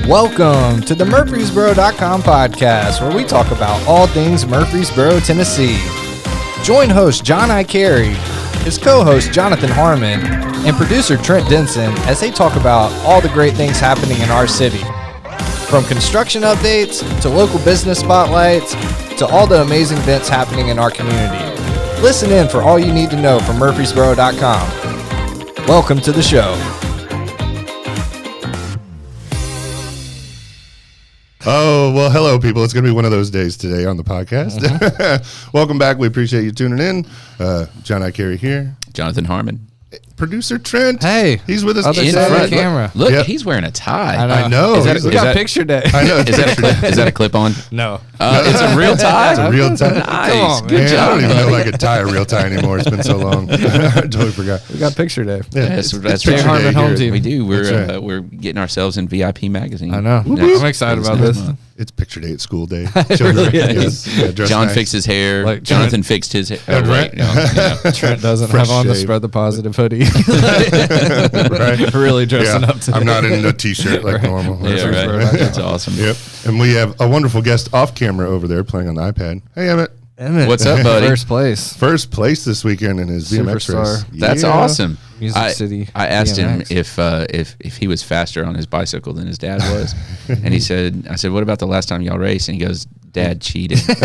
Welcome to the Murfreesboro.com podcast, where we talk about all things Murfreesboro, Tennessee. Join host John I. Carey, his co-host Jonathan Harmon, and producer Trent Denson as they talk about all the great things happening in our city. From construction updates to local business spotlights to all the amazing events happening in our community. Listen in for all you need to know from Murfreesboro.com. Welcome to the show. Oh, well, hello, people. It's going to be one of those days today on the podcast. Mm-hmm. Welcome back. We appreciate you tuning in. John I. Carey here. Jonathan Harmon. Producer Trent. Hey. He's with us in front of the camera. Look, yep. He's wearing a tie. I know. We got picture day. I know. Is that a clip-on? No. It's a real tie? It's a real tie. Nice. On, Good job. I don't even know like a tie, a real tie anymore. It's been so long. I totally forgot. We got picture day. Yeah, that's right. Harmon home team. We do. We're getting ourselves in VIP magazine. I know. I'm excited about this. It's picture day at school day. Really is. Yeah, John fixed his hair. Like Jonathan fixed his hair. Oh, right. Trent doesn't have on the Spread the Positive hoodie. Right. Really dressing up today. I'm not in a t-shirt like normal. Yeah, right. That's awesome. Yep. And we have a wonderful guest off camera over there playing on the iPad. Hey, Emmett. What's up, buddy? First place this weekend in his BMX race. That's awesome. Music City. I asked BMX. him if he was faster on his bicycle than his dad was, and I said, what about the last time y'all raced? And he goes, Dad cheated. And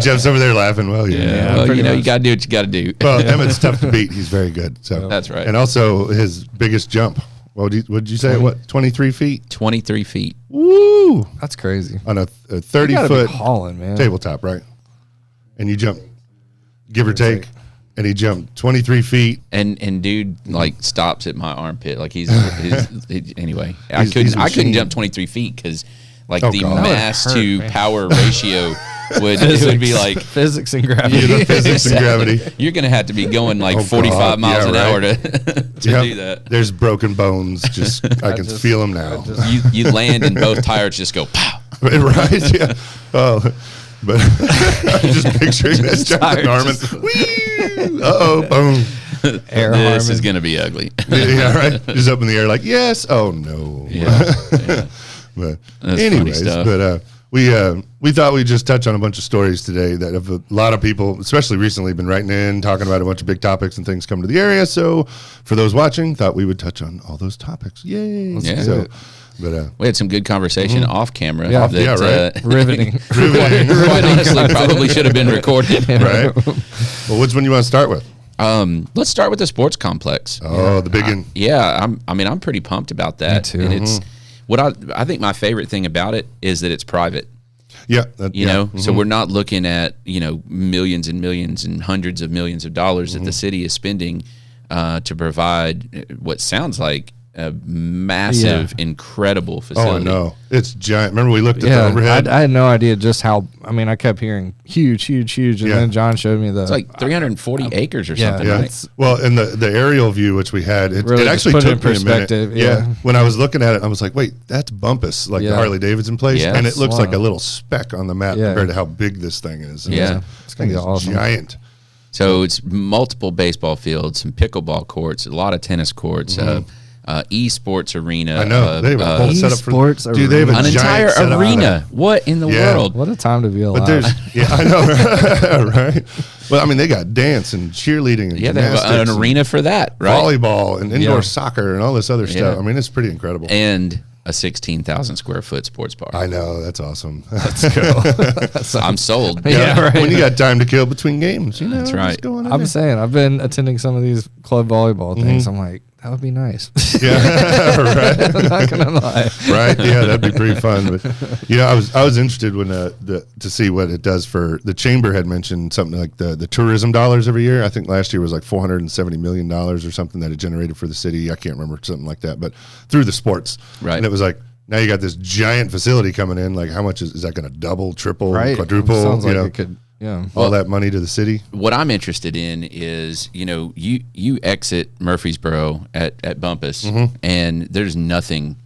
Jeff's over there laughing. Well, well, you got to do what you got to do. Well, Emmett's tough to beat. He's very good. So that's right. And also his biggest jump. What did you say? 23 feet? 23 feet. Woo! That's crazy. On a 30-foot hauling, man. Tabletop, right? And you jump, give or take, and he jumped 23 feet. And dude stops at my armpit. Like anyway. I couldn't jump 23 feet because the mass to power ratio would be like physics and gravity. Yeah, physics and gravity. You're gonna have to be going 45 miles an hour to do that. There's broken bones. I can feel them now. You land and both tires just go pow. Right? Yeah. Oh, but I'm just picturing this Jonathan Harmon. Boom. This is gonna be ugly. Yeah, right. Just up in the air like yes. Oh no. Yeah. But that's anyways, we thought we'd just touch on a bunch of stories today that have a lot of people, especially recently, been writing in, talking about a bunch of big topics and things coming to the area. So for those watching, thought we would touch on all those topics. Yay. Yeah. So, but we had some good conversation off camera. Yeah, right. Riveting. Honestly, probably should have been recorded. Right. Well, which one you want to start with? Let's start with the sports complex. Oh, the big one. Yeah, I'm pretty pumped about that. Me too. And it's what I think my favorite thing about it is that it's private. Yeah. So we're not looking at, millions and millions and hundreds of millions of dollars that the city is spending to provide what sounds like a massive, incredible facility. Oh, I know. It's giant. Remember we looked at the overhead? I had no idea just how, I kept hearing huge. And then John showed me it's like 340 acres or something, right? Well, and the aerial view, which we had, it actually took me a minute. Yeah. When I was looking at it, I was like, wait, that's Bumpus, the Harley Davidson place. Yeah. And it looks like a little speck on the map compared to how big this thing is. And it's going to be awesome. Giant. So it's multiple baseball fields, some pickleball courts, a lot of tennis courts, esports arena. I know. They have a whole setup for dude, they have an entire arena. What in the world? What a time to be alive. But I know, right? Well, they got dance and cheerleading and they have an arena for that, right? Volleyball and indoor soccer and all this other stuff. It's pretty incredible. And a 16,000 square foot sports bar. I know. That's awesome. That's cool. I'm sold. Yeah, right. When you got time to kill between games, that's right. I'm saying, I've been attending some of these club volleyball things. I'm like, that would be nice. Yeah, right. I'm not gonna lie. Right? Yeah, that'd be pretty fun. But I was interested when to see what it does for the chamber. Had mentioned something like the tourism dollars every year. I think last year was like $470 million or something that it generated for the city. I can't remember, something like that. But through the sports, right? And it was like, now you got this giant facility coming in. Like, how much is that going to double, triple, quadruple? Sounds like it could. Yeah, all that money to the city. What I'm interested in is, you exit Murfreesboro at Bumpus, and there's nothing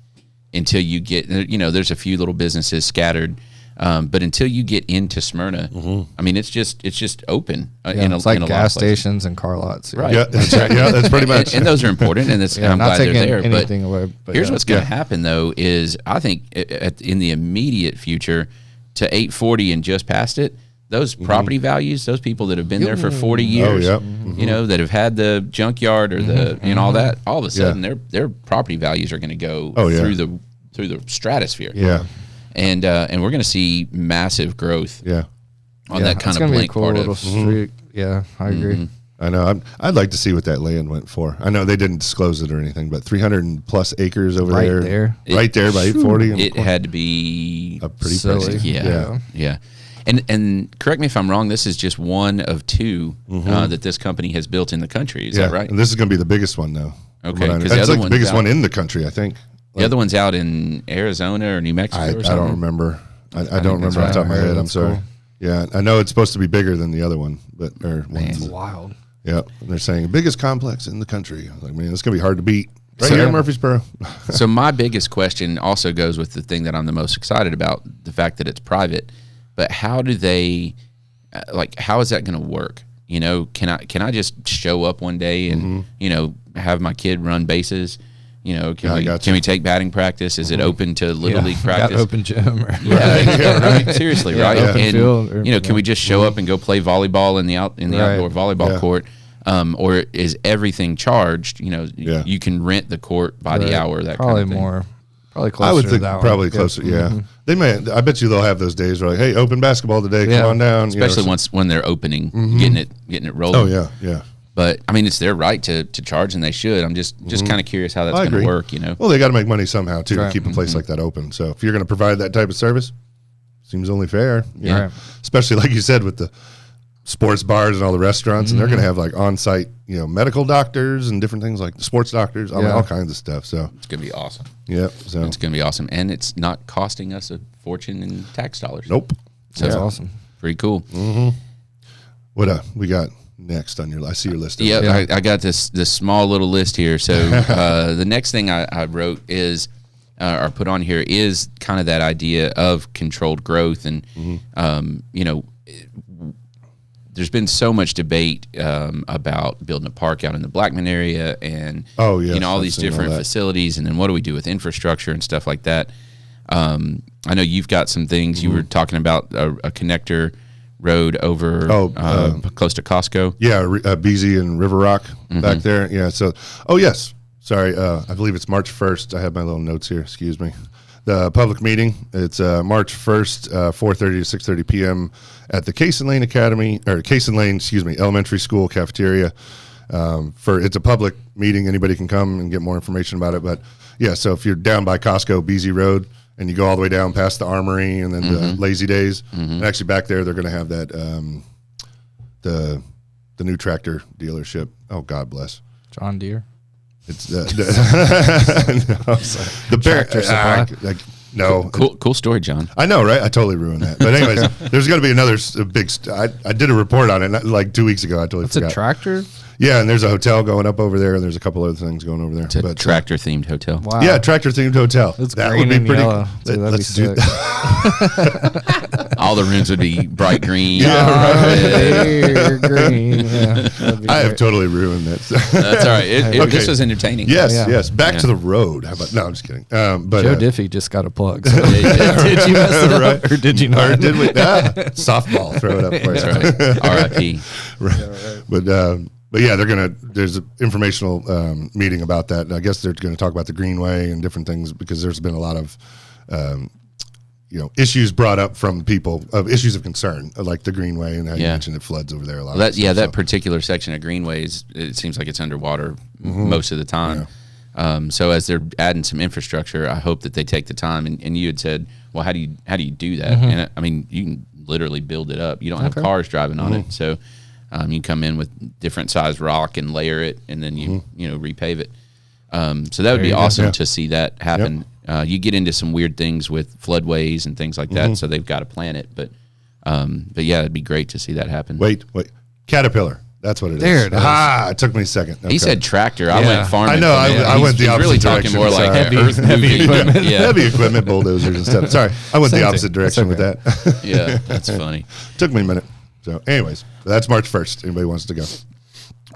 until you get, there's a few little businesses scattered But until you get into Smyrna, I mean, it's just open. It's like gas stations and car lots. Right. Yeah, that's pretty much. And those are important, and I'm not glad they're taking there. anything away. But here's what's going to happen, though, is I think in the immediate future to 840 and just past it, those property values, those people that have been there for 40 years, that have had the junkyard or the all that, all of a sudden their property values are going to go through the stratosphere. Yeah. And we're going to see massive growth. Yeah. On that kind of blank cool part little of street. Yeah, I agree. I know. I'd like to see what that land went for. I know they didn't disclose it or anything, but 300 plus acres over there. Right there by 840. It had to be a pretty silly. pricey. Yeah. And correct me if I'm wrong, this is just one of two that this company has built in the country. Is that right? And this is going to be the biggest one, though. Okay. It's like the biggest one in the country, I think. The other one's out in Arizona or New Mexico or something? I don't remember. I don't remember off the top of my head. I'm sorry. Cool. Yeah, I know it's supposed to be bigger than the other one, but wild. Yeah, and they're saying biggest complex in the country. I was like, man, it's gonna be hard to beat. Right here in Murfreesboro. So my biggest question also goes with the thing that I'm the most excited about, the fact that it's private. But how do they, how is that going to work? Can I just show up one day and have my kid run bases? Can we take batting practice? Is it open to little league practice? Got open gym. Right. Seriously, right? Open And field, can we just show up and go play volleyball in the outdoor volleyball court? Or is everything charged? You can rent the court by the hour. That probably kind of thing. more. Probably closer. I would think to that probably one. closer. Yeah, they may. I bet you they'll have those days where hey, open basketball today. Come on down. Especially when they're opening, getting it rolling. Oh yeah. But I mean, it's their right to charge, and they should. I'm just kind of curious how that's going to work. Well, they got to make money somehow too to keep a place like that open. So if you're going to provide that type of service, seems only fair. Yeah. Especially like you said with the sports bars and all the restaurants, and they're going to have like on-site, medical doctors and different things like the sports doctors, all kinds of stuff. So it's going to be awesome. Yep. So it's going to be awesome, and it's not costing us a fortune in tax dollars. Nope. So that's awesome. Pretty cool. What we got next on your? I see your list. Yeah, I got this small little list here. So the next thing I wrote is, or put on here is kind of that idea of controlled growth, and there's been so much debate about building a park out in the Blackman area, and all these different facilities, and then what do we do with infrastructure and stuff like that. I know you've got some things. You were talking about a connector road over close to Costco. Yeah, BZ and River Rock back there. Yeah. So, yes. Sorry, I believe it's March 1st. I have my little notes here. Excuse me. The public meeting. It's March 1st, 4:30 to 6:30 p.m. at the Cason Lane Elementary School cafeteria. It's a public meeting. Anybody can come and get more information about it. But yeah, so if you're down by Costco, BZ Road, and you go all the way down past the Armory and then the Lazy Days, and actually back there they're going to have that the new tractor dealership. Oh, God bless. John Deere. It's the Tractor supply. No. Cool story, John. I know, right? I totally ruined that. But anyways, there's going to be another big. I did a report on it like 2 weeks ago. I totally forgot. It's a tractor. Yeah, and there's a hotel going up over there, and there's a couple other things going over there. It's a tractor-themed hotel. Wow. Yeah, tractor-themed hotel. That would be pretty. That'd be sick. All the rooms would be bright green. Green. Yeah, I have totally ruined that. That's all right. This was entertaining. Yes. Back to the road. How about? No, I'm just kidding. But Joe Diffie just got a plug. So did you mess it up, or did you not? Or did we? Softball. Throw it up for you. That's right. R.I.P. Right. But yeah, there's an informational meeting about that. And I guess they're going to talk about the Greenway and different things because there's been a lot of, issues brought up from people of issues of concern, like the Greenway and how you mentioned it floods over there a lot. That particular section of Greenways, it seems like it's underwater most of the time. Yeah. So as they're adding some infrastructure, I hope that they take the time. And you had said, well, how do you do that? And I mean, you can literally build it up. You don't have cars driving on it, so. You come in with different size rock and layer it, and then you repave it. So that would be awesome to see that happen. Yep. You get into some weird things with floodways and things like that, so they've got to plan it. But yeah, it'd be great to see that happen. Wait, Caterpillar. That's what it is. There it is. Ah, it took me a second. Okay. He said tractor. I Yeah. went farm. I know. I went the He's opposite really direction. talking more like Sorry. heavy equipment. Yeah. Heavy equipment, bulldozers and stuff. Sorry, I went Same the thing. opposite direction with That's that. Yeah, that's funny. Took me a minute. So, anyways, that's March 1st. Anybody wants to go?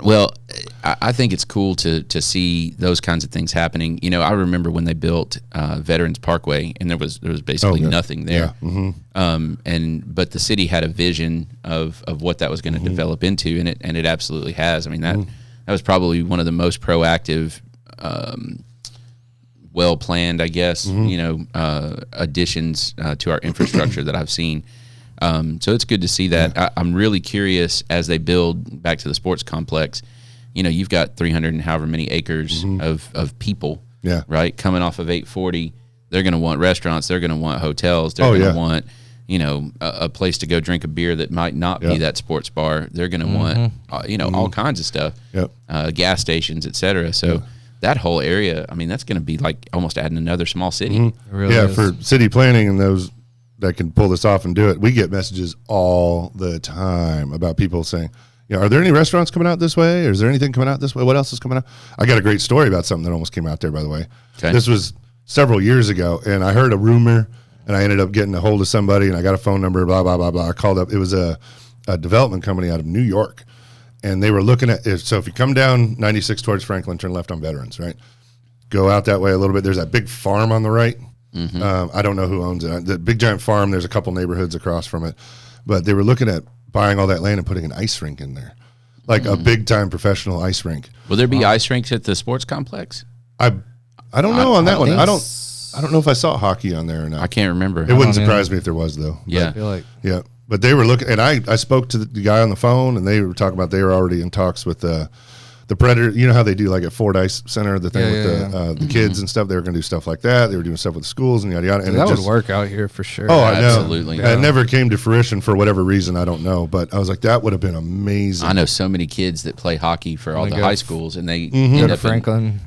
Well, I think it's cool to see those kinds of things happening. You know, I remember when they built Veterans Parkway, and there was basically nothing there. Yeah. Mm-hmm. But the city had a vision of what that was going to develop into, and it absolutely has. I mean that was probably one of the most proactive, well planned, I guess. You know, additions to our infrastructure that I've seen. So it's good to see that. Yeah. I'm really curious as they build back to the sports complex. You know, you've got 300 and however many acres of people, right, coming off of 840. They're going to want restaurants. They're going to want hotels. They're going to want, you know, a place to go drink a beer that might not be that sports bar. They're going to want, you know, all kinds of stuff, gas stations, et cetera. So that whole area, I mean, that's going to be like almost adding another small city. It really is. For city planning and those that can pull this off and do it, we get messages all the time about people saying, you know, are there any restaurants coming out this way? Or is there anything coming out this way? What else is coming out? I got a great story about something that almost came out there, by the way. Okay. This was several years ago, and I heard a rumor, and I ended up getting a hold of somebody, and I got a phone number, blah, blah, blah, blah. I called up. It was a development company out of New York, and they were looking at, so if you come down 96 towards Franklin, turn left on Veterans, right? Go out that way a little bit. There's that big farm on the right. I don't know who owns it. The big giant farm, there's a couple neighborhoods across from it. But they were looking at buying all that land and putting an ice rink in there. Like a big time professional ice rink. Will there be ice rinks at the sports complex? I don't know on that one. I don't know if I saw hockey on there or not. I can't remember. It wouldn't surprise me if there was, though. Yeah. I feel like But they were looking, and I spoke to the guy on the phone, and they were talking about they were already in talks with the Predator. You know how they do like at Ford Ice Center, the thing with the kids and stuff. They were going to do stuff like that. They were doing stuff with the schools and yada yada. And that would work out here for sure. Oh, I know. Absolutely. It never came to fruition for whatever reason. I don't know, but I was like, that would have been amazing. I know so many kids that play hockey for all the high schools, and they go end to up Franklin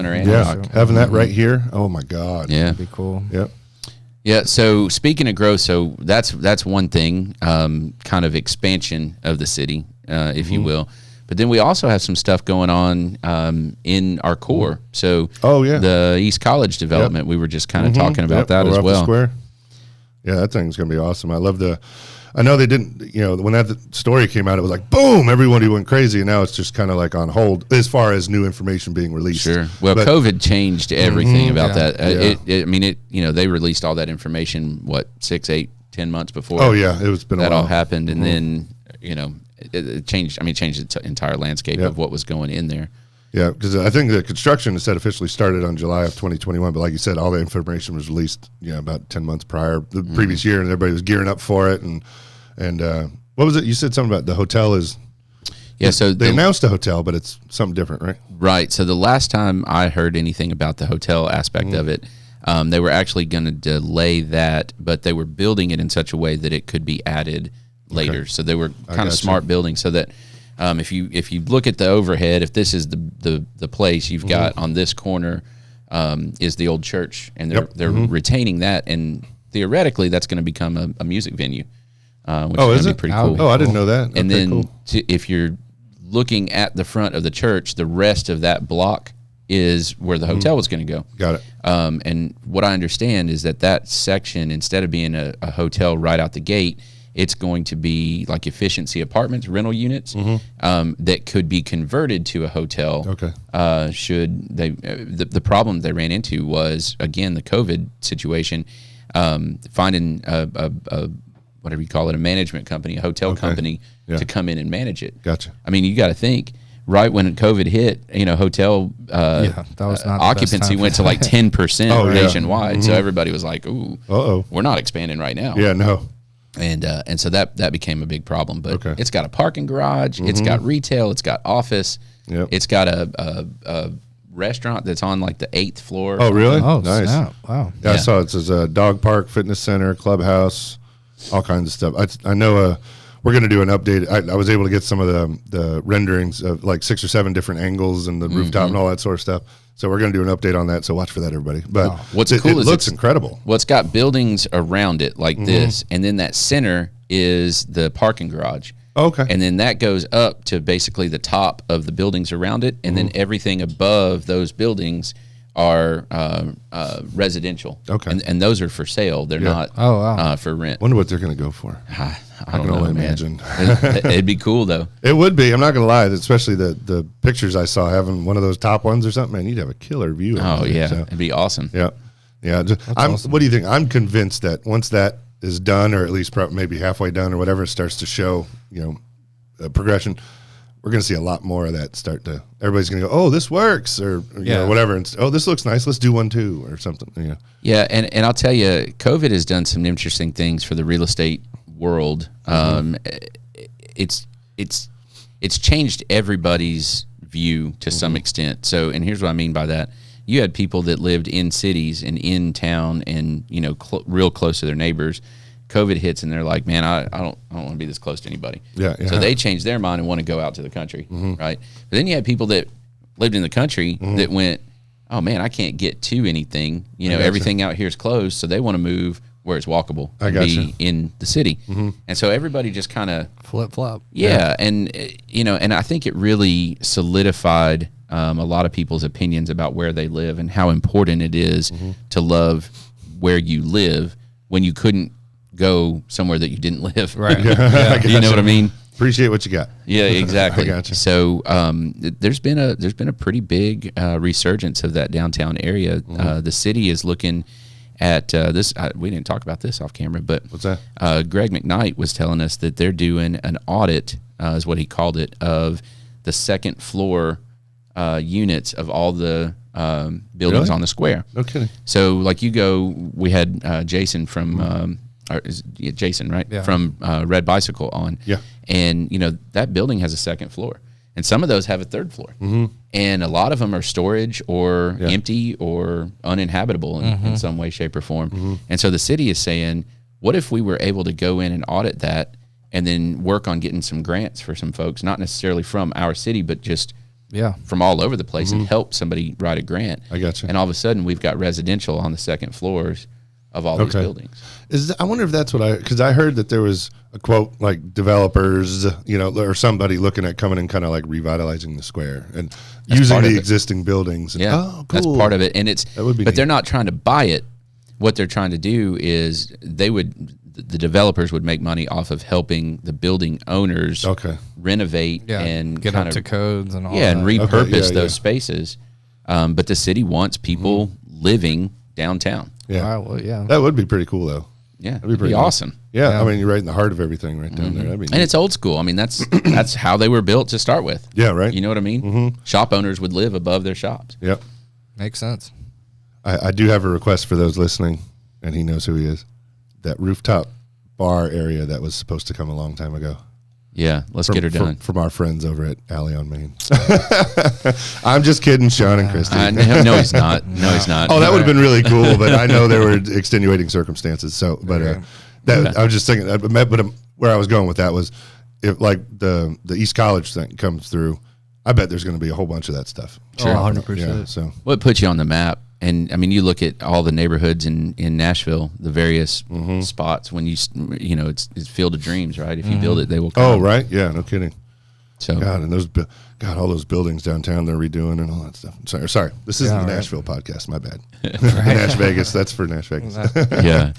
or Antioch. Having that right here. Oh my God. Yeah, that'd be cool. Yep. Yeah. So speaking of growth, so that's one thing, kind of expansion of the city, if you will. But then we also have some stuff going on in our core. So the East College development, we were just kind of talking about that as well. Square. Yeah, that thing's going to be awesome. I know they didn't, you know, when that story came out, it was like, boom, everybody went crazy. And now it's just kind of like on hold as far as new information being released. Sure. Well, COVID changed everything about that. You know, they released all that information, 6, 8, 10 months before. Oh, yeah. It's been that a while. all happened. And then, you know, it changed. I mean, changed the entire landscape of what was going in there. Yeah, because I think the construction said officially started on July of 2021, but like you said, all the information was released, about 10 months prior, the previous year, and everybody was gearing up for it. And what was it? You said something about the hotel is. Yeah, so they announced a hotel, but it's something different, right? Right. So the last time I heard anything about the hotel aspect of it, they were actually going to delay that, but they were building it in such a way that it could be added later. So they were kind of smart building so that if you look at the overhead, if this is the place you've got on this corner is the old church, and they're retaining that, and theoretically that's going to become a music venue, which is going to be pretty cool. Oh, I didn't know that. And okay, then cool. If you're looking at the front of the church, the rest of that block is where the hotel was going to go. Got it. And what I understand is that section, instead of being a hotel right out the gate, it's going to be like efficiency apartments, rental units that could be converted to a hotel. Okay. Should they? The problem they ran into was, again, the COVID situation, finding a whatever you call it, a management company, a hotel company to come in and manage it. Gotcha. I mean, you got to think. Right when COVID hit, hotel that was not occupancy went to like 10% nationwide. So everybody was like, "Ooh, we're not expanding right now." Yeah, no. And so that became a big problem. But it's got a parking garage, it's got retail, it's got office, it's got a restaurant that's on like the 8th floor. Oh, really? Oh, nice. snap. Wow. Yeah, I saw it says dog park, fitness center, clubhouse, all kinds of stuff. I know we're going to do an update. I was able to get some of the renderings of like 6 or 7 different angles and the rooftop and all that sort of stuff. So we're going to do an update on that. So watch for that, everybody. But what's cool it is looks incredible. Well, it's got buildings around it like this, and then that center is the parking garage. Okay. And then that goes up to basically the top of the buildings around it, and then everything above those buildings are residential. Okay. And those are for sale. They're not for rent. Wonder what they're going to go for. I I don't can know, only man. imagine. It'd be cool though. It would be. I'm not going to lie. Especially the pictures I saw having one of those top ones or something. Man, you'd have a killer view. Oh of it, yeah, so. it'd be awesome. Yeah. Yeah. Awesome. What do you think? I'm convinced that once that is done, or at least maybe halfway done or whatever, it starts to show, progression, we're going to see a lot more of that start to, everybody's going to go, oh, this works, or whatever. And, oh, this looks nice. Let's do one too, or something. Yeah. And I'll tell you, COVID has done some interesting things for the real estate world. It's changed everybody's view to some extent. So, and here's what I mean by that. You had people that lived in cities and in town and, real close to their neighbors. COVID hits and they're like, man, I don't want to be this close to anybody. Yeah. So they changed their mind and want to go out to the country, right? But then you had people that lived in the country that went, oh man, I can't get to anything. Everything out here is closed, so they want to move where it's walkable and be in the city. And so everybody just kind of flip-flop. Yeah, and and I think it really solidified a lot of people's opinions about where they live and how important it is to love where you live when you couldn't go somewhere that you didn't live. Right. You know what I mean? Appreciate what you got. Yeah, exactly. I gotcha. So there's been a pretty big resurgence of that downtown area. The city is looking at this. We didn't talk about this off camera, but What's that? Greg McKnight was telling us that they're doing an audit, is what he called it, of the second floor units of all the buildings Really? on the square. No kidding. So like we had Jason from Jason, right? Yeah. From Red Bicycle on. Yeah. And, that building has a second floor. And some of those have a third floor. And a lot of them are storage or empty or uninhabitable in some way, shape, or form. And so the city is saying, what if we were able to go in and audit that and then work on getting some grants for some folks, not necessarily from our city, but just from all over the place and help somebody write a grant. I got you. And all of a sudden we've got residential on the second floors of all these buildings. I wonder if that's because I heard that there was a quote like developers, or somebody looking at coming and kind of like revitalizing the square and using the existing buildings. And, Yeah, oh, cool. that's part of it. And That would be but neat. they're not trying to buy it. What they're trying to do is the developers would make money off of helping the building owners renovate and get kind up to codes and all that. and repurpose Okay, those spaces. But the city wants people living downtown. Yeah. Wow, well, yeah. That would be pretty cool though. Yeah, That'd be pretty be neat. awesome. Yeah. I mean, you're right in the heart of everything right down there. That'd be And it's old school. I mean, that's how they were built to start with. Yeah, right. You know what I mean? Shop owners would live above their shops. Yep. Makes sense. I do have a request for those listening, and he knows who he is. That rooftop bar area that was supposed to come a long time ago. Yeah, let's get her done. From our friends over at Alley on Main. I'm just kidding, Sean and Christy. No, he's not. No, he's not. Oh, that would have been really cool, but I know there were extenuating circumstances. So, but I was just thinking. But where I was going with that was, if like the East College thing comes through, I bet there's going to be a whole bunch of that stuff. Sure. 100%. Yeah, so Well, it puts you on the map. And I mean, you look at all the neighborhoods in Nashville, the various spots. When it's Field of Dreams, right? If you build it, they will come. Oh, right, yeah, no kidding. So God, and all those buildings downtown they're redoing and all that stuff. Sorry, this isn't the Nashville podcast. My bad. Nash Vegas, that's for Nash Vegas. yeah,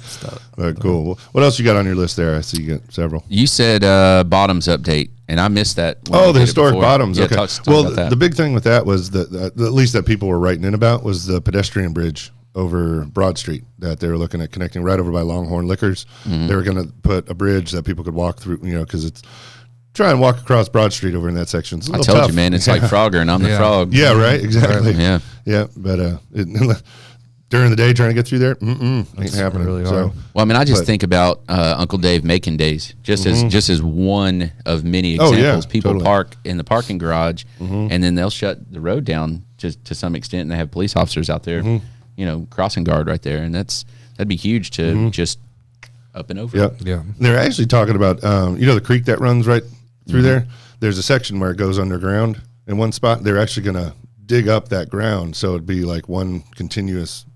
Cool. Well, what else you got on your list there? I see you got several. you said bottoms update, and I missed that. when Oh, we the did it historic before. bottoms. Yeah, Okay. talk Well, about that. the big thing with that was that at least that people were writing in about was the pedestrian bridge over Broad Street that they were looking at connecting right over by Longhorn Liquors. They were going to put a bridge that people could walk through, because it's try and walk across Broad Street over in that section. It's a I little told tough. you, man. It's like Frogger, and I'm the frog. Yeah, right. Exactly. Yeah. Yeah, but during the day trying to get through there, ain't happening. really So, hard. Well, I mean, I just But- think about Uncle Dave making days, just as one of many Oh, yeah, examples. People totally. park in the parking garage, and then they'll shut the road down to some extent, and they have police officers out there, crossing guard right there, and that'd be huge to just up and over. Yep. Yeah. They're actually talking about, the creek that runs right through there. There's a section where it goes underground in one spot. They're actually going to dig up that ground, so it'd be like one continuous,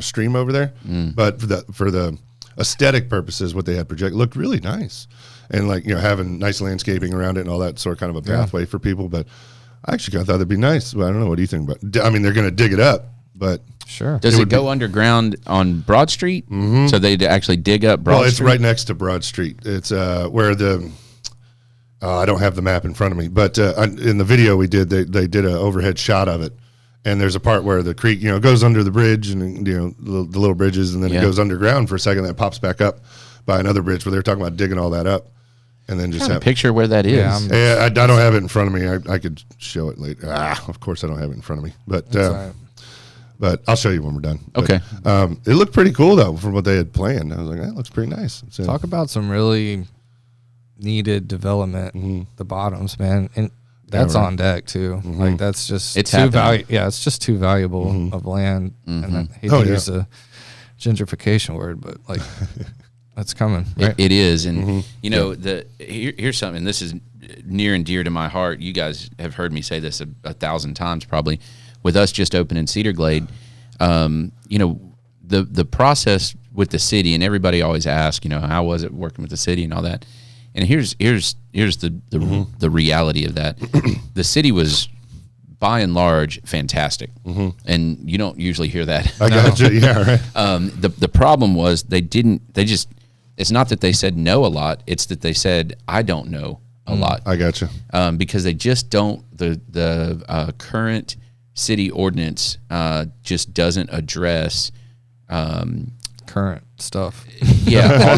stream over there. But for the aesthetic purposes, what they had projected looked really nice, and like having nice landscaping around it and all that sort of kind of a pathway for people. But I actually thought that'd be nice. Well, I don't know. What do you think about? I mean, they're going to dig it up, but sure. Does it go underground on Broad Street? So they actually dig up Broad Street? Well, it's right next to Broad Street. It's where the I don't have the map in front of me, but in the video we did, they did an overhead shot of it. And there's a part where the creek, goes under the bridge and, the little bridges, and then it goes underground for a second, then it pops back up by another bridge where they're talking about digging all that up. And then just have a picture where that is. Yeah, I don't have it in front of me. I could show it later. Of course I don't have it in front of me. But I'll show you when we're done. Okay. But, it looked pretty cool, though, from what they had planned. I was like, that looks pretty nice. So, talk about some really needed development, the bottoms, man. And that's on deck too. Like that's just it's too valuable. Yeah, it's just too valuable of land. And I hate to use a gentrification word, but like that's coming. Right? It is, and here's something. This is near and dear to my heart. You guys have heard me say this a 1,000 times probably. With us just opening Cedar Glade, the process with the city, and everybody always asks, how was it working with the city and all that. And here's the reality of that. The city was, by and large, fantastic, and you don't usually hear that. I got you. Yeah, right. The problem was it's not that they said no a lot. It's that they said I don't know a lot. I got you. Because they just don't. The current city ordinance just doesn't address current stuff. Yeah,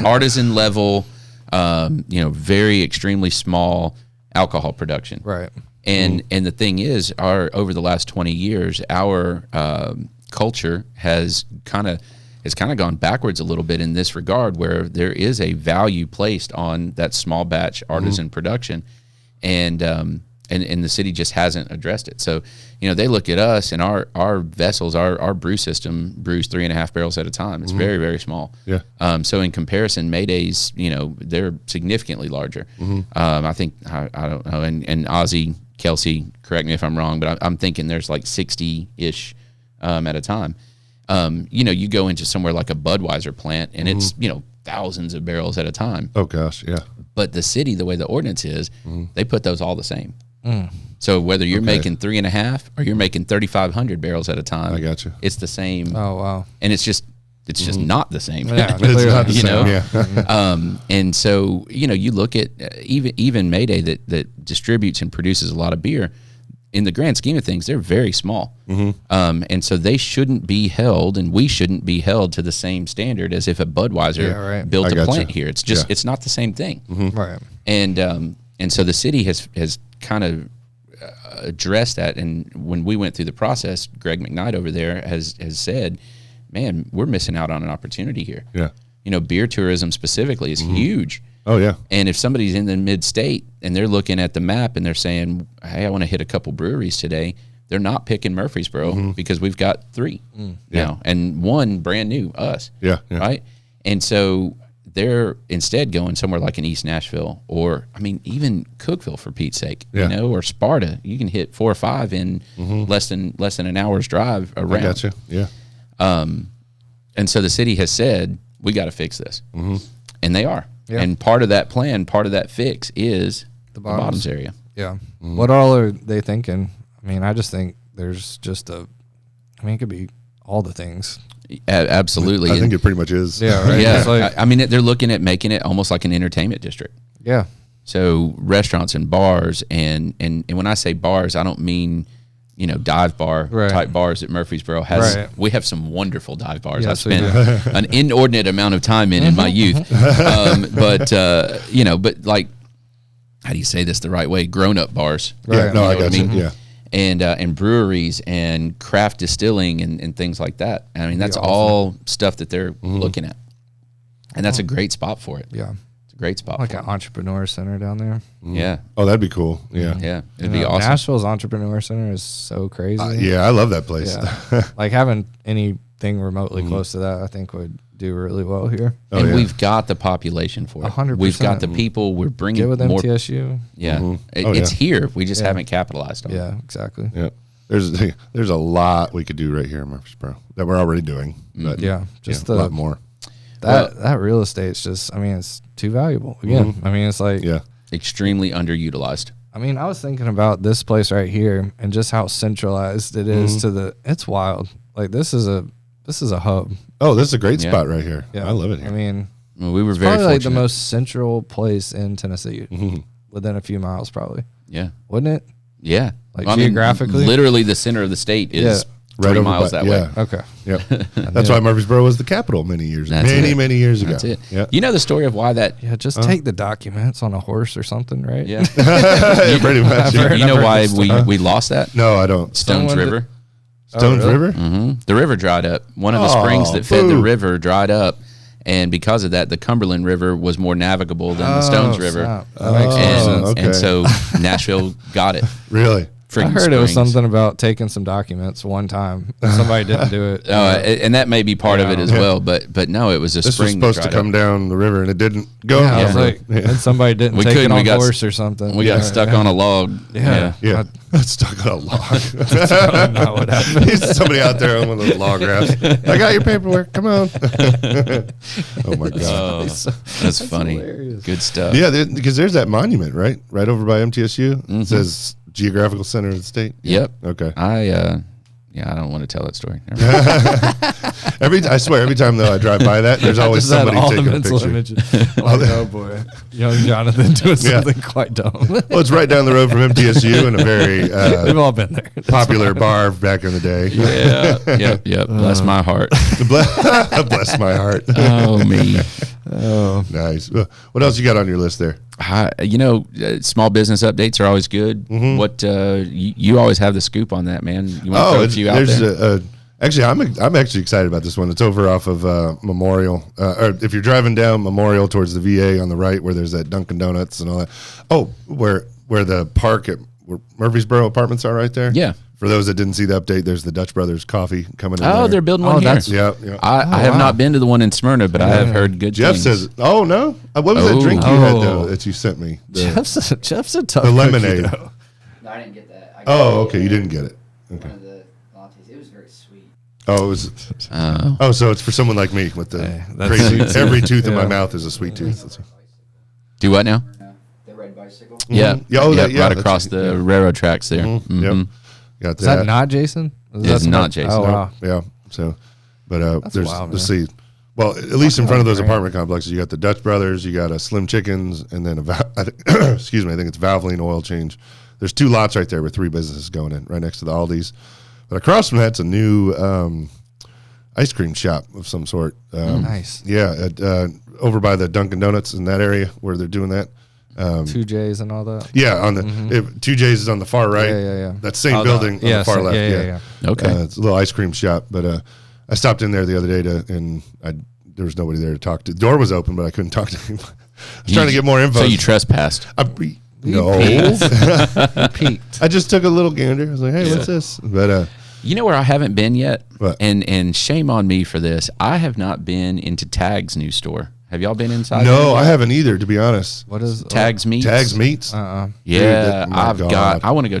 artisan level. Very extremely small alcohol production. Right. And the thing is, over the last 20 years, our culture has kind of gone backwards a little bit in this regard, where there is a value placed on that small batch artisan production, and the city just hasn't addressed it. So, they look at us and our vessels, our brew system brews 3.5 barrels at a time. It's very, very small. Yeah. So in comparison, Mayday's, they're significantly larger. I think, I don't know, and Ozzy, Kelsey, correct me if I'm wrong, but I'm thinking there's like 60-ish at a time. You go into somewhere like a Budweiser plant and it's, thousands of barrels at a time. Oh gosh, yeah. But the city, the way the ordinance is, they put those all the same. So whether you're making 3.5 or you're making 3,500 barrels at a time, I got you. It's the same. Oh wow! And it's just not the same. Yeah, it's not the same. Yeah. And so you look at even Mayday that distributes and produces a lot of beer. In the grand scheme of things, they're very small, and so they shouldn't be held, and we shouldn't be held to the same standard as if a Budweiser built a plant here. It's just it's not the same thing, right? And so the city has kind of addressed that. And when we went through the process, Greg McKnight over there has said, "Man, we're missing out on an opportunity here." Yeah, beer tourism specifically is huge. Oh yeah. And if somebody's in the mid-state and they're looking at the map and they're saying, "Hey, I want to hit a couple breweries today," they're not picking Murfreesboro because we've got 3 now, and 1 brand new, us. Yeah. Right. And so they're instead going somewhere like in East Nashville, or even Cookeville, for Pete's sake, or Sparta. You can hit 4 or 5 in less than an hour's drive around. I gotcha. Yeah. And so the city has said, we got to fix this, and they are. Yeah. And part of that plan, part of that fix is the bottoms area. Yeah. What all are they thinking? I just think there's just it could be all the things. Absolutely. I think it pretty much is. Yeah, right. Yeah. They're looking at making it almost like an entertainment district. Yeah. So restaurants and bars, and when I say bars, I don't mean, dive bar type bars that Murfreesboro has. Right. We have some wonderful dive bars. Yes, I spent an inordinate amount of time in my youth. But like, how do you say this the right way? Grown-up bars. Right. Yeah, no, I got you. Yeah. And breweries and craft distilling and things like that. That's all stuff that they're looking at. And that's a great spot for it. Yeah. It's a great spot. Like an entrepreneur center down there. Yeah. Oh, that'd be cool. Yeah. Yeah. It'd be awesome. Nashville's entrepreneur center is so crazy. Yeah, I love that place. Yeah. Like having anything remotely close to that, I think would do really well here. And we've got the population for it. 100%. We've got the people. We're bringing Get with more. MTSU. Yeah. It's here. We just haven't capitalized on it. Yeah, exactly. Yeah. There's a lot we could do right here in Murfreesboro that we're already doing. But just a lot more. that real estate's just, I mean, it's too valuable. Again, I mean, it's like, extremely underutilized. I mean, I was thinking about this place right here and just how centralized it is to it's wild. Like this is a hub. Oh, this is a great spot right here. Yeah. I love it here. I mean, we were it's very probably fortunate. like the most central place in Tennessee, within a few miles, probably. Yeah. Wouldn't it? Yeah. Like geographically? Literally the center of the state is 3 miles that way. Okay. Yep. That's why Murfreesboro was the capital many years ago. Many years ago. That's it. Yeah. You know the story of why that... Yeah, just take the documents on a horse or something, right? Yeah. Pretty much. You know why we lost that? No, I don't. Stones River. Stones River? Mm-hmm. The river dried up. One of the springs that fed the river dried up. And because of that, the Cumberland River was more navigable than the Stones River. That makes sense. And so Nashville got it. Really? I heard it was something about taking some documents one time and somebody didn't do it. And that may be part of it as well. But no, it was a this spring. was supposed to come down the river and it didn't go. I was like, and somebody didn't take it on horse or something. We got stuck on a log. Yeah. Stuck on a log. That's probably not what happened. Somebody out there on one of those log rafts. I got your paperwork. Come on. Oh my God. That's funny. Hilarious. Good stuff. Yeah, because there's that monument, right over by MTSU. It says geographical center of the state. Yep. Okay. I don't want to tell that story. I swear, every time though I drive by that, there's always somebody taking a picture. Like, oh boy, young Jonathan doing something quite dumb. Well, it's right down the road from MTSU and a very we've all been there. Popular bar back in the day. Yep. Bless my heart. Bless my heart. Oh me. Oh, nice. What else you got on your list there? Small business updates are always good. What you always have the scoop on that, man. You want to throw a few out there? Actually, I'm actually excited about this one. It's over off of Memorial, or if you're driving down Memorial towards the VA on the right, where there's that Dunkin' Donuts and all that. Oh, where the park at where Murfreesboro apartments are right there. Yeah. For those that didn't see the update, there's the Dutch Brothers Coffee coming in. Oh, there. they're building one here. Yeah. I have not been to the one in Smyrna, but I have heard good Jeff things. says, "Oh no, what was that drink you had though that you sent me? Jeff's a tough the lemonade. cookie, though. No, I didn't get that. I Oh, okay, you didn't get it. Okay. One of the lattes. It was very sweet. Oh, it was. So it's for someone like me with the that's crazy. sweet. Every tooth in my mouth is a sweet tooth. Do what now? The red bicycle. Yeah. Yeah, right across the railroad tracks there. Yep. Got Is that not Jason? It's not Jason. Oh, wow. Yeah. So, but That's there's wild, let's man. see. Well, at least in front of those apartment complexes, you got the Dutch Brothers, you got a Slim Chickens, and then excuse me, I think it's Valvoline Oil Change. There's 2 lots right there with 3 businesses going in, right next to the Aldi's. But across from that's a new ice cream shop of some sort. Nice. Yeah, over by the Dunkin' Donuts in that area where they're doing that. 2 J's and all that. Yeah, on the 2 J's is on the far right. Yeah. That same building on the far left. Yeah. Okay. It's a little ice cream shop, but I stopped in there the other day and there was nobody there to talk to. The door was open, but I couldn't talk to anybody. I was trying to get more info. So you trespassed? No. Peaked. I just took a little gander. I was like, hey, what's this? But You know where I haven't been yet? What? And shame on me for this. I have not been into Tag's new store. Have y'all been inside? no, I haven't either, to be honest. What is Tag's Meats. Tags Meats. Yeah, Dude, I've God. got. I want to go.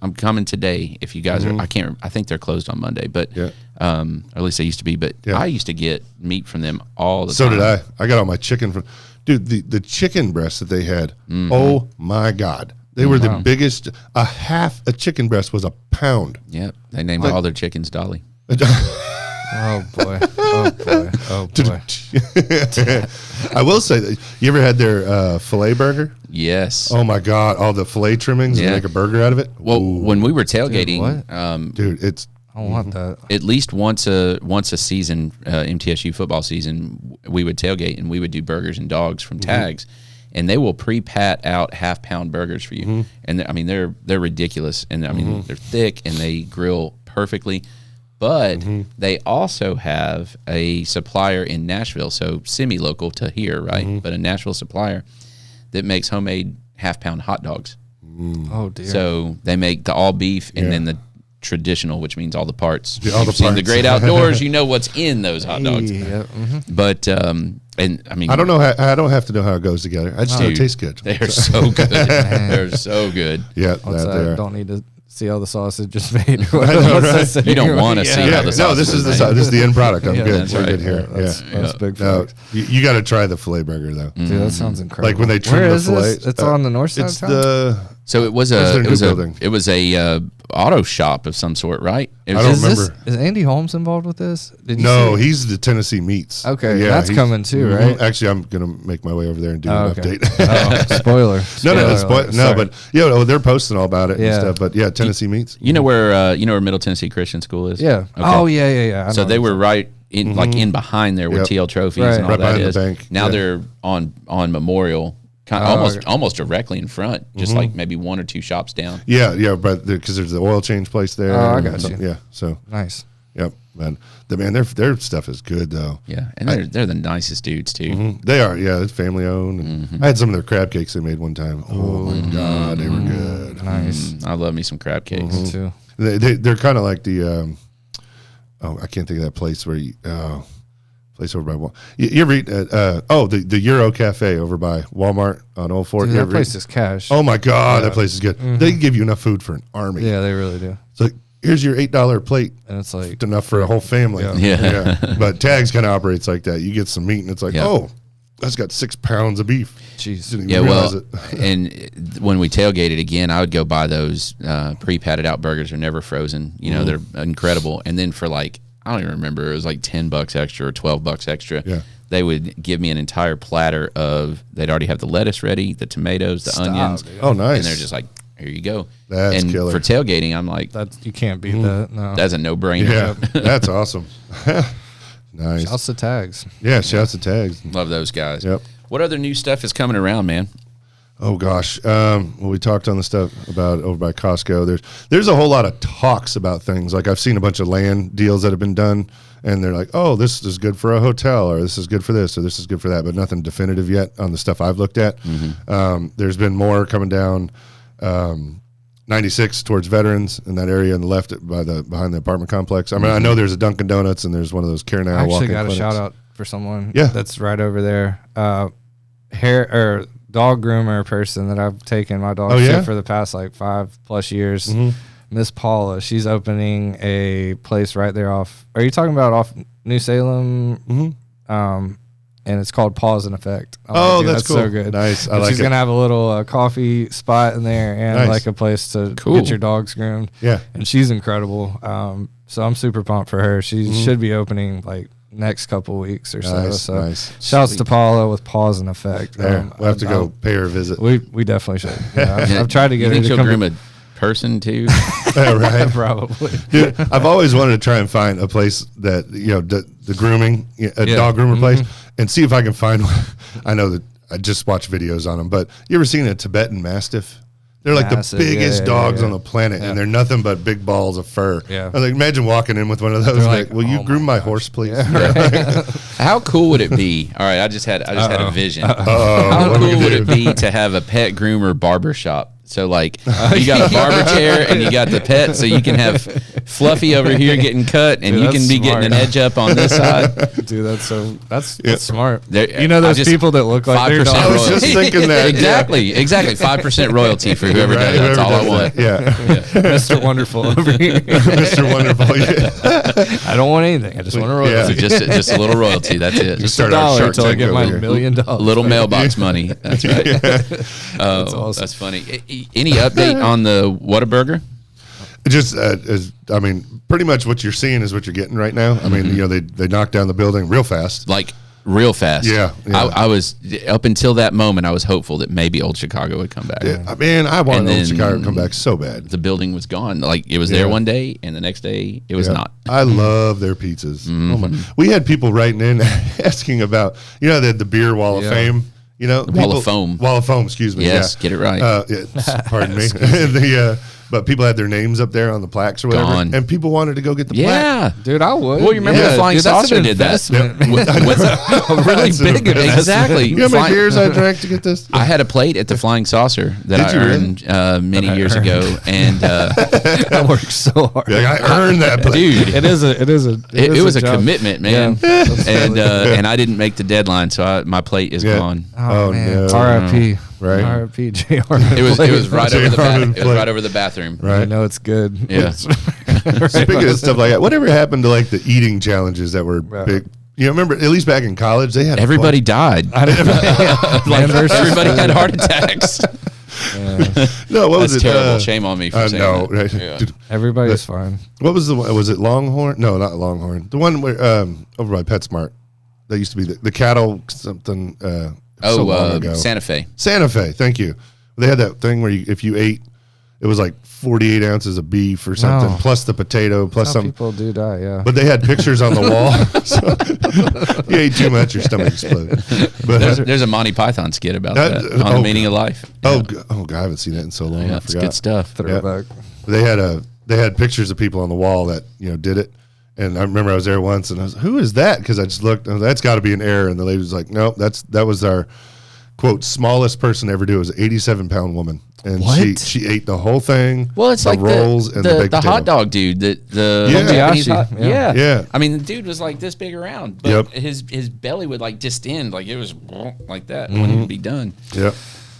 I'm coming today. If you guys are, I can't. I think they're closed on Monday, but Yeah. or at least they used to be. But Yeah. I used to get meat from them all the So time. did I. I got all my chicken from. Dude, the chicken breasts that they had. Oh my God, they were the biggest. A chicken breast was a pound. Yep, they named all their chickens Dolly. Oh boy. I will say that you ever had their filet burger? Yes. Oh my God, all the filet trimmings and Yeah. make a burger out of it. Well, Ooh. when we were tailgating, what? Dude, it's I don't want that. at least once a season, MTSU football season, we would tailgate and we would do burgers and dogs from Tags, and they will pre-pat out half-pound burgers for you, and I mean they're ridiculous, and I mean they're thick and they grill perfectly, but they also have a supplier in Nashville, so semi-local to here, right? But a Nashville supplier that makes homemade half-pound hot dogs. Oh dear. So they make the all beef and then the traditional, which means all the parts. Yeah, all the You've seen the parts. great outdoors, you know what's in those hot dogs. Yeah. But and I mean, I don't know. I don't have to know how it goes together. I just know it tastes good. They're so good. They're so good. Yeah, What's that that? there. Don't need to see how the sausage is made. What's that You don't saying? want to see how the no, sausage this is made. this is the end product. I'm Yeah, good. that's We're right. good here. That's big No, facts. you got to try the filet burger though. Dude, that sounds incredible. Like when they trim Where the is filet. this? It's on the north side It's of town? the. So it was Where's their new building? it was a auto shop of some sort, right? It was I don't Is this- remember. Is Andy Holmes involved with this? Did you No, see? he's the Tennessee Meats. Okay, Yeah, that's he's- coming too, Mhm. right? Actually, I'm gonna make my way over there and do Oh, an okay. update. Spoiler. Sorry. but yeah, no, they're posting all about it Yeah. and stuff. But yeah, Tennessee Meats. You know where Middle Tennessee Christian School is? Yeah. Okay. Oh, yeah. I So know they what were right in like in behind there where Yep. TL Trophies Right. and all Right that behind the is. bank, Now yeah. they're on Memorial, kind Oh, of okay. almost directly in front, just like maybe one or two shops down. Yeah, but because there's the oil change place there. Oh, I and got so- you. Yeah, so Nice. yep, man. Their stuff is good though. Yeah, and they're the nicest dudes too. Mhm. They are, yeah. It's family owned. And I had some of their crab cakes they made one time. Oh my god, they were good. Nice. I love me some crab cakes. Me too. They're kind of like the I can't think of that place where you place over by Walmart. You ever eat at the Euro Cafe over by Walmart on Old Fort? Dude, You that ever place eat- is cash. Oh my god, that place is good. They give you enough food for an army. Yeah, they really do. It's like here's your $8 plate. And it's like, It's enough for a whole family. Yeah. But Tags kind of operates like that. You get some meat and it's like, Yeah. oh, that's got 6 pounds of beef. jeez. Didn't even Yeah, realize well, it. and when we tailgated again, I would go buy those pre-patted out burgers. They're never frozen. You know, they're incredible. And then for like, I don't even remember, it was like $10 extra or $12 extra. Yeah. They would give me an entire platter of. They'd already have the lettuce ready, the tomatoes, the onions. dude. Oh, nice. And they're just like, here you go. That's and killer. for tailgating, I'm like, That you can't beat that. No. that's a no-brainer. Yeah, that's awesome. Nice. Shouts to Tags. Yeah, shouts to Tags. Love those guys. Yep. What other new stuff is coming around, man? Oh gosh, well, we talked on the stuff about over by Costco. There's a whole lot of talks about things. Like I've seen a bunch of land deals that have been done, and they're like, "Oh, this is good for a hotel, or this is good for this, or this is good for that," but nothing definitive yet on the stuff I've looked at. There's been more coming down 96 towards Veterans in that area on the left behind the apartment complex. I mean, I know there's a Dunkin' Donuts and there's one of those care now I actually walk-in got a clinics. shout out for someone Yeah. that's right over there. Hair or dog groomer person that I've taken my dog Oh, yeah? to for the past like 5+ years. Miss Paula, she's opening a place right there off. Are you talking about off New Salem? And it's called Pause and Effect. Oh, dude, that's cool. so good. Nice. I And like she's it. gonna have a little coffee spot in there and Nice. like a place to Cool. get your dogs groomed. Yeah. And she's incredible. So I'm super pumped for her. She should be opening like next couple weeks or so. Nice, So nice. shouts to Paula with Pause and Effect. There, we'll have to go pay her a visit. We definitely should. Yeah, I've tried to You get her think to she'll come. groom a person too? Yeah, right. Probably. Dude, I've always wanted to try and find a place that the grooming, a Yeah. dog groomer place, and see if I can find one. I know that I just watch videos on them, but you ever seen a Tibetan Mastiff? They're like Massive, the biggest yeah, dogs yeah. on the planet, Yeah. and they're nothing but big balls of fur. Yeah. I was like, imagine walking in with one of those. They're Like, like, will you oh groom my my gosh. horse, please? How cool would it be? All right, I just had a vision. Oh, How what do we cool would do? it be to have a pet groomer barber shop? So like you got a barber chair and you got the pet, so you can have Fluffy over here getting cut, and Dude, you can that's be getting an smart. edge up on this side. Dude, that's smart. There- You know I those just- people that look like their 5% dogs. I was just thinking that, yeah. exactly 5% royalty for whoever Right, does. That's all I whoever want. does that. Yeah, Mr. Wonderful over here. Mr. Wonderful. Yeah. I don't want anything. I just want a royalty. Yeah. Just a little royalty. That's it. Just Just start $1 our Shark until I Tank get over my here. $1 million. a little mailbox money. That's right. Oh, awesome. that's funny. Any update on the Whataburger? Just, I mean, pretty much what you're seeing is what you're getting right now. I mean, they knocked down the building real fast. Like real fast. Yeah. I was up until that moment. I was hopeful that maybe Old Chicago would come back. I mean, I wanted And Old then- Chicago to come back so bad. The building was gone. Like it was there Yeah. one day, and the next day it was Yeah. not. I love their pizzas. Oh my! We had people writing in asking about, they had the beer wall of Yeah. fame. Wall of Foam. Wall of Foam. Excuse me. Yes, yeah. get it right. Pardon me. But people had their names up there on the plaques or whatever, Gone. and people wanted to go get the plaque. Yeah. Dude, I would. Well, you remember the Flying dude, that's Saucer an did that. investment, man. With- a really That's an big investment. investment. Exactly. You know how many Flying- beers I drank to get this? I had a plate at the Flying Saucer that Did I you really? earned many years ago, and I worked so hard. Like, I earned that plate. dude, It is a it was a job. commitment, man. Yeah. And I didn't make the deadline, so my plate is Yeah. gone. Oh, Oh, man. no. R.I.P. right? R.I.P. J. Harmon. It was right over the Harmon it was plate. right over the bathroom. Right. I know it's good. Yeah. Speaking of stuff like that, whatever happened to like the eating challenges that were big? You know, remember, at least back in college, they had Everybody died. Man versus Everybody food. had heart attacks. No, what was That's it? terrible. Shame on me for saying no, that. right. Yeah. Dude, Everybody's fine. what was the one? Was it Longhorn? No, not Longhorn. The one where over by PetSmart. That used to be the cattle something. So long ago. Santa Fe. Santa Fe. Thank you. They had that thing where if you ate, it was like 48 ounces of beef or something, No. plus the potato, plus Some some. people do die, yeah. But they had pictures on the wall. So you ate too much, your stomach exploded. But There's a Monty Python skit about That- that on oh, the meaning of life. God, I haven't seen that in so long. Yeah, I it's forgot. good stuff. Throwback. They had pictures of people on the wall that did it. And I remember I was there once, and I was, who is that? Because I just looked, and that's got to be an error. And the lady was like, nope, that was our quote smallest person to ever do. It was an 87-pound woman, and What? she ate the whole thing. Well, it's the like rolls and the baked the hot potato. dog dude, the Yeah. Japanese Kobayashi, hot, yeah. Yeah. I mean, the dude was like this big around, but Yep. his belly would like distend, like it was like that. Mm-hmm. It wouldn't even be done. Yep.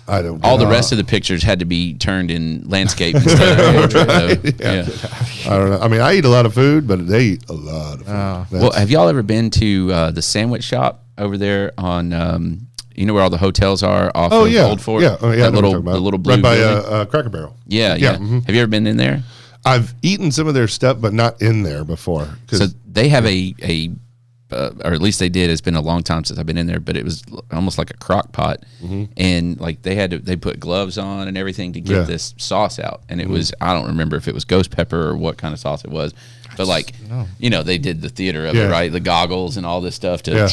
I don't. All the rest of the pictures had to be turned in landscape instead of portrait. So, yeah. I don't know. I mean, I eat a lot of food, but they eat a lot of food. Oh. Well, have y'all ever been to the sandwich shop over there on? You know where all the hotels are off of Old Fort? Yeah. Oh, yeah. I That know what little, you're talking the about. little blue right by building? Cracker Barrel. Yeah. Yeah, mhm. Have you ever been in there? I've eaten some of their stuff, but not in there before. 'Cause- So they have or at least they did. It's been a long time since I've been in there, but it was almost like a crock pot, and like they put gloves on and everything to get Yeah. this sauce out, and it was, I don't remember if it was ghost pepper or what kind of sauce it was, but like they did the theater of Yeah. it, right? The goggles and all this stuff to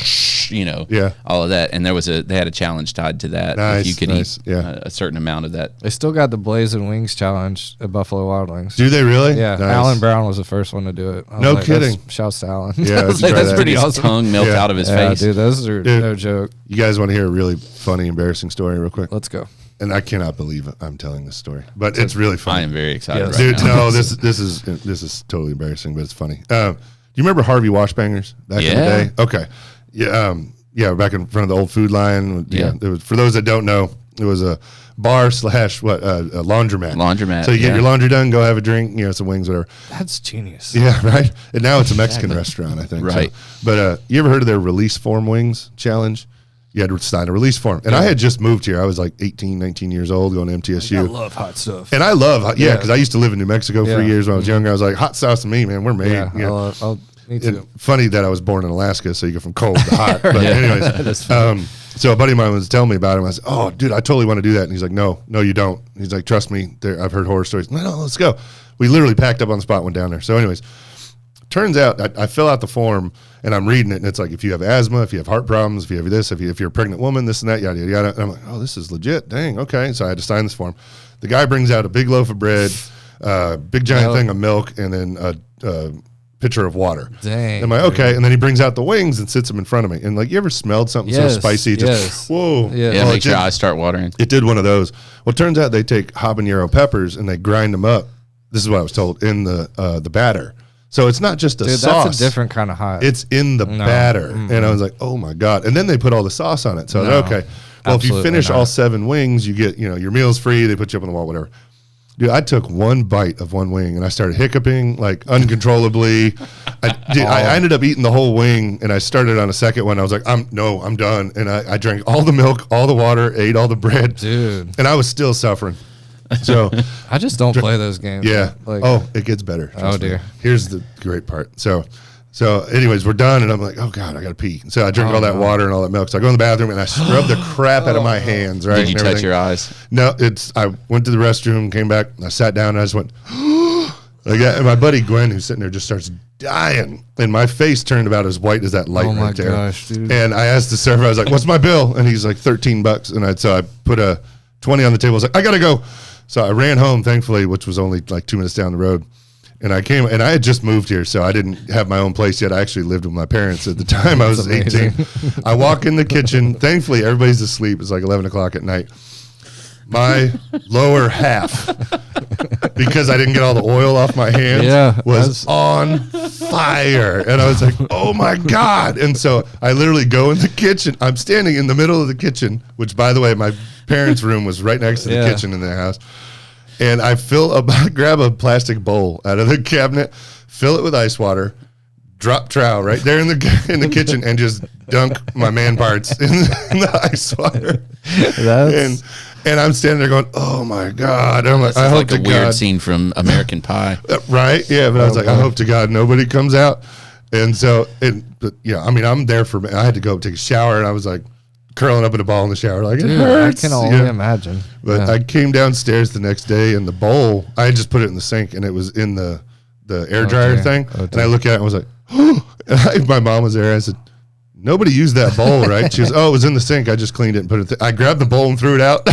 Yeah. all of that, and they had a challenge tied to that. Nice, If you could nice, eat yeah. a certain amount of that. They still got the Blazing Wings challenge at Buffalo Wild Wings. Do they really? Yeah, Nice. Alan Brown was the first one to do it. I was No like, kidding. Shouts to Alan. Yeah, I was let's like, try that's that. pretty His awesome. tongue melt Yeah. out of his Yeah, face. dude, those are Dude. no joke. You guys want to hear a really funny, embarrassing story real quick? Let's go. And I cannot believe I'm telling this story, but it's really funny. I am very excited Yes. right Dude, now. no, this is totally embarrassing, but it's funny. Do you remember Harvey Washbangers back in the Yeah. day? Okay, yeah, back in front of the old Food Line. Yeah. It was, for those that don't know, it was a bar / a laundromat. Laundromat, So you get yeah. your laundry done, go have a drink, some wings, whatever. That's genius. Yeah, right. And now it's a Mexican restaurant, I think. Right. So. But you ever heard of their release form wings challenge? You had to sign a release form. And I had just moved here. I was like 18, 19 years old going to MTSU. I love hot stuff. And I love, Yeah. because I used to live in New Mexico for Yeah. years when I was younger. I was like, hot sauce to me, man, we're made. Yeah, you know. me And too. funny that I was born in Alaska, so you go from cold to hot. But Yeah. anyways, so a buddy of mine was telling me about it. I said, "Oh, dude, I totally want to do that." And he's like, "No, you don't." He's like, "Trust me, I've heard horror stories." No, let's go. We literally packed up on the spot, went down there. So, anyways, turns out I fill out the form and I'm reading it, and it's like, if you have asthma, if you have heart problems, if you have this, if you're a pregnant woman, this and that, yada yada yada. And I'm like, "Oh, this is legit. Dang, okay." So I had to sign this form. The guy brings out a big loaf of bread, big giant thing of milk, and then a pitcher of water. Dang, I'm like, okay. And then he brings out the wings and sits them in front of me. And like, you ever smelled something so Yes, spicy? Just, yes. whoa. Yeah. Yeah, Oh, makes your eyes start watering. it did one of those. Well, it turns out they take habanero peppers and they grind them up. This is what I was told, in the batter. So it's not just a Dude, sauce. that's a different kind of hot. It's in the batter. And I was like, oh my God. And then they put all the sauce on it. So I was No, like, okay. Well, if you absolutely finish not. all 7 wings, you get, your meal's free. They put you up on the wall, whatever. Dude, I took one bite of one wing and I started hiccuping like uncontrollably. I ended up eating the whole wing, and I started on a second one. I was like, I'm done. And I drank all the milk, all the water, ate all the bread. Dude. And I was still suffering. So, I just don't play those games. yeah. Like, It gets better. Trust me. dear. Here's the great part. So anyways, we're done, and I'm like, oh God, I got to pee. So I drink all that water and all that milk. So I go in the bathroom, and I scrub the crap out of my hands, right? Did you and touch everything. your eyes? No, I went to the restroom, came back, and I sat down, and I just went, like that. And my buddy Gwen, who's sitting there, just starts dying. And my face turned about as white as that light Oh my right there. gosh, dude. And I asked the server, I was like, what's my bill? And he's like, $13. And so I put a 20 on the table. I was like, I got to go. So I ran home, thankfully, which was only like 2 minutes down the road. And I came, and I had just moved here, so I didn't have my own place yet. I actually lived with my parents at the time. I was 18. I walk in the kitchen. Thankfully, everybody's asleep. It's like 11 o'clock at night. My lower half, because I didn't get all the oil off my hands, Yeah, was on fire. And I was like, oh my God. And so I literally go in the kitchen. I'm standing in the middle of the kitchen, which, by the way, my parents' room was right next to the kitchen in their house. And I grab a plastic bowl out of the cabinet, fill it with ice water, drop trowel right there in the kitchen, and just dunk my man parts in the ice water. And I'm standing there going, "Oh my God!" I'm like, I hope like a weird scene from American Pie, right? Yeah, but I was like, I hope to God nobody comes out. And so, but yeah, I mean, I'm there for. I had to go take a shower, and I was like curling up in a ball in the shower, like, it hurts. I can only imagine. But I came downstairs the next day, and the bowl, I had just put it in the sink, and it was in the air dryer thing. And I look at it and was like, oh. My mom was there. I said, nobody used that bowl, right? She goes, oh, it was in the sink. I just cleaned it and put it. I grabbed the bowl and threw it out.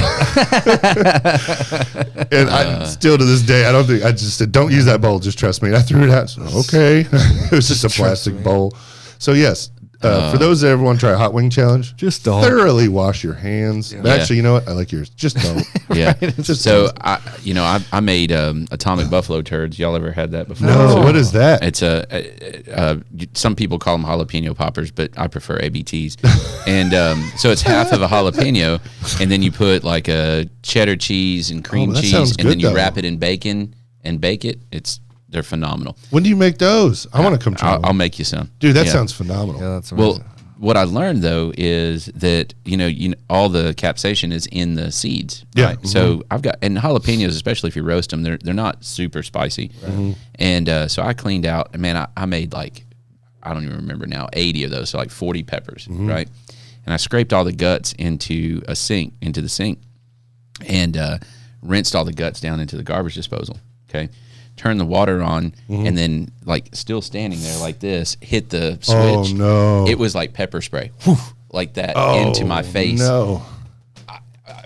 And I still to this day, I just said, don't use that bowl. Just trust me. And I threw it out. So, okay. It was just a plastic bowl. So yes, for those that ever want to try a hot wing challenge, just don't thoroughly wash your hands. Yeah. Actually, you know what? I like yours. Just don't. Yeah. Just so I made atomic buffalo turds. Y'all ever had that before? No. So what is that? It's some people call them jalapeno poppers, but I prefer ABTs. And so it's half of a jalapeno, and then you put like a cheddar cheese and cream cheese, and then you wrap it in bacon and bake it. They're phenomenal. When do you make those? I want to come try. I'll make you some, dude. That sounds phenomenal. Yeah, that's amazing. Well, what I learned though is that you know all the capsaicin is in the seeds. Yeah. Right? So I've got and jalapenos, especially if you roast them, they're not super spicy. And so I cleaned out. Man, I made like I don't even remember now 80 of those, so like 40 peppers, right? And I scraped all the guts into the sink, and rinsed all the guts down into the garbage disposal. Okay. Turn the water on, and then like still standing there like this, hit the switch. Oh no! It was like pepper spray, like that into my face. No.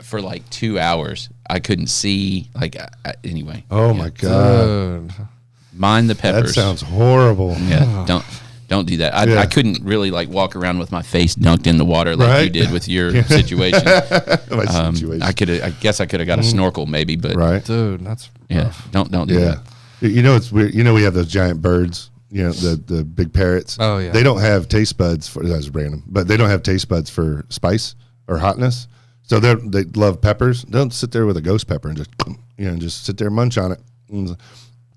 For like 2 hours, I couldn't see. Like anyway. Oh my God! Dude. Mind the peppers. That sounds horrible. Yeah, don't do that. I couldn't really like walk around with my face dunked in the water like you did with your situation. My situation. I guess I could have got a snorkel maybe, but Dude, that's rough. don't do that. You know, it's weird. You know, we have those giant birds, you know, the big parrots. Oh, yeah. They don't have taste buds for, that's random, but they don't have taste buds for spice or hotness. So they love peppers. They don't sit there with a ghost pepper and just sit there and munch on it.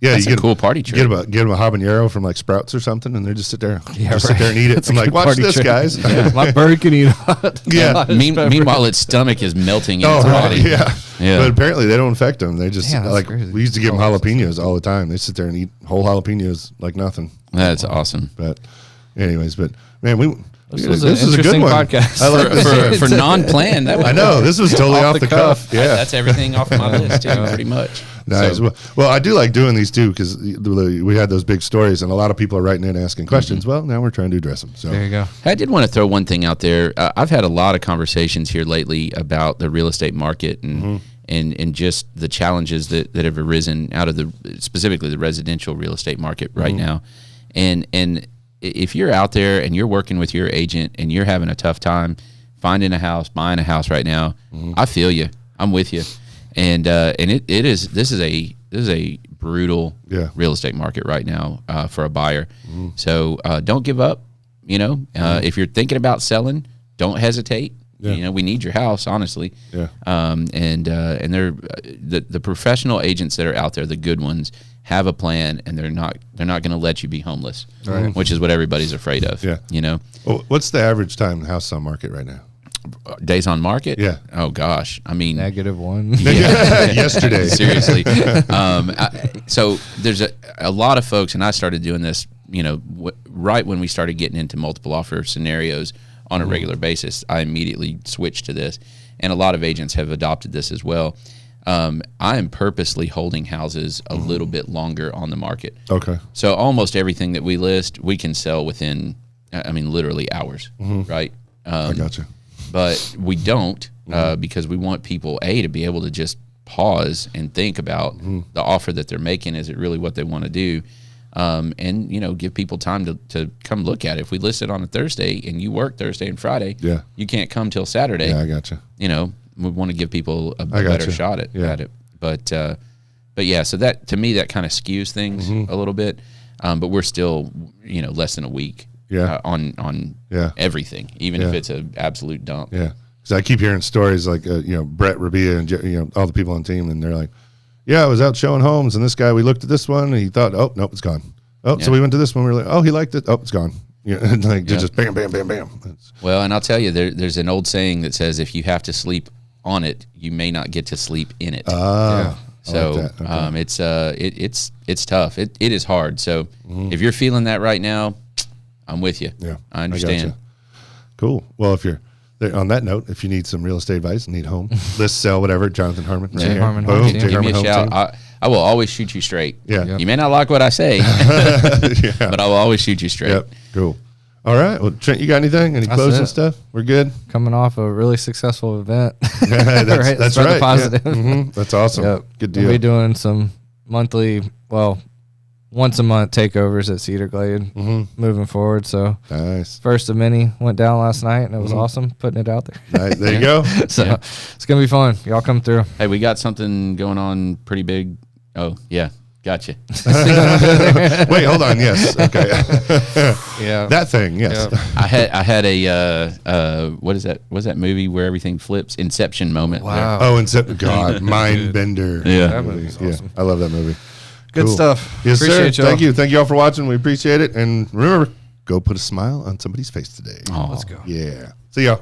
Yeah, that's a cool party trick. Get them a habanero from like Sprouts or something, and they just sit there, sit there and eat it. I'm like, watch this, guys. Yeah, my bird can eat hot. Yeah. Meanwhile, its stomach is melting in its body. Yeah. But apparently they don't infect them. They just like crazy. we used to give them jalapenos all the time. They sit there and eat whole jalapenos like nothing. That's awesome. But anyways, man, This was a good one. Podcast. I like this for non-planned. I know this was totally off the cuff. Yeah, that's everything off my list too, pretty much. Nice. So, well, I do like doing these too because we had those big stories, and a lot of people are writing in asking questions. Well, now we're trying to address them. So there you go. I did want to throw one thing out there. I've had a lot of conversations here lately about the real estate market and just the challenges that have arisen out of specifically the residential real estate market right now, and if you're out there and you're working with your agent and you're having a tough time finding a house, buying a house right now, I feel you. I'm with you. And this is a brutal real estate market right now for a buyer. So don't give up. You know, if you're thinking about selling, don't hesitate. Yeah. You know, we need your house, honestly. Yeah. And they're the professional agents that are out there, the good ones, have a plan, and they're not going to let you be homeless, which is what everybody's afraid of. Yeah. You know. Well, what's the average time the house on market right now? Days on market? Yeah. Oh gosh, I mean -1. Yeah. Yesterday. Seriously. So there's a lot of folks, and I started doing this, you know, right when we started getting into multiple offer scenarios on a regular basis. I immediately switched to this, and a lot of agents have adopted this as well. I am purposely holding houses a little bit longer on the market. Okay. So almost everything that we list, we can sell within, I mean, literally hours, right? I gotcha. But we don't because we want people, to be able to just pause and think about the offer that they're making. Is it really what they want to do? And, you know, give people time to come look at it. If we list it on a Thursday and you work Thursday and Friday, you can't come till Saturday. Yeah, I gotcha. You know, we want to give people a better shot at it. But yeah, so that, to me, that kind of skews things a little bit. but we're still less than a week. Yeah. On Yeah. everything, even if it's an absolute dump. Yeah. Because I keep hearing stories like Brett Rabia and all the people on the team, and they're like, "Yeah, I was out showing homes, and this guy, we looked at this one, and he thought, oh nope, it's gone. Oh, so we went to this one, we were like, oh, he liked it. Oh, it's gone. Yeah, and just bam, bam, bam, bam. Well, and I'll tell you, there's an old saying that says if you have to sleep on it, you may not get to sleep in it. So like that. Okay. it's tough. It is hard. So if you're feeling that right now, I'm with you. Yeah, I understand. gotcha. Cool. Well, if you're there, on that note, if you need some real estate advice, need home, list, sell, whatever, Jonathan Harmon. Right Jay Harmon Boom. Home Team. Jay Give me Harmon a Home shout. Team. I will always shoot you straight. Yeah. Yep. You may not like what I say, Yeah. but I will always shoot you straight. Yep. Cool. All right. Well, Trent, you got anything? Any That's closing it. stuff? We're good. Coming off a really successful event. That's Right, that's spread the right. positive. Yeah. That's awesome. Yep. Good We'll deal. be doing some monthly, once a month takeovers at Cedar Glade moving forward. So Nice. first of many went down last night, and it was awesome putting it out there. Nice. There you go. So it's going to be fun. Y'all come through. Hey, we got something going on pretty big. Oh, yeah. Gotcha. Wait, hold on. Yes. Okay. Yeah. That thing. Yes. Yep. I had a what is that? What's that movie where everything flips? Inception moment. Wow. Oh, and God, Mind Bender. Yeah. That movie's awesome. I love that movie. Good Cool. stuff. Yes, Appreciate sir. y'all. Thank you. Thank you all for watching. We appreciate it. And remember, go put a smile on somebody's face today. Oh. Let's go. Yeah. See y'all.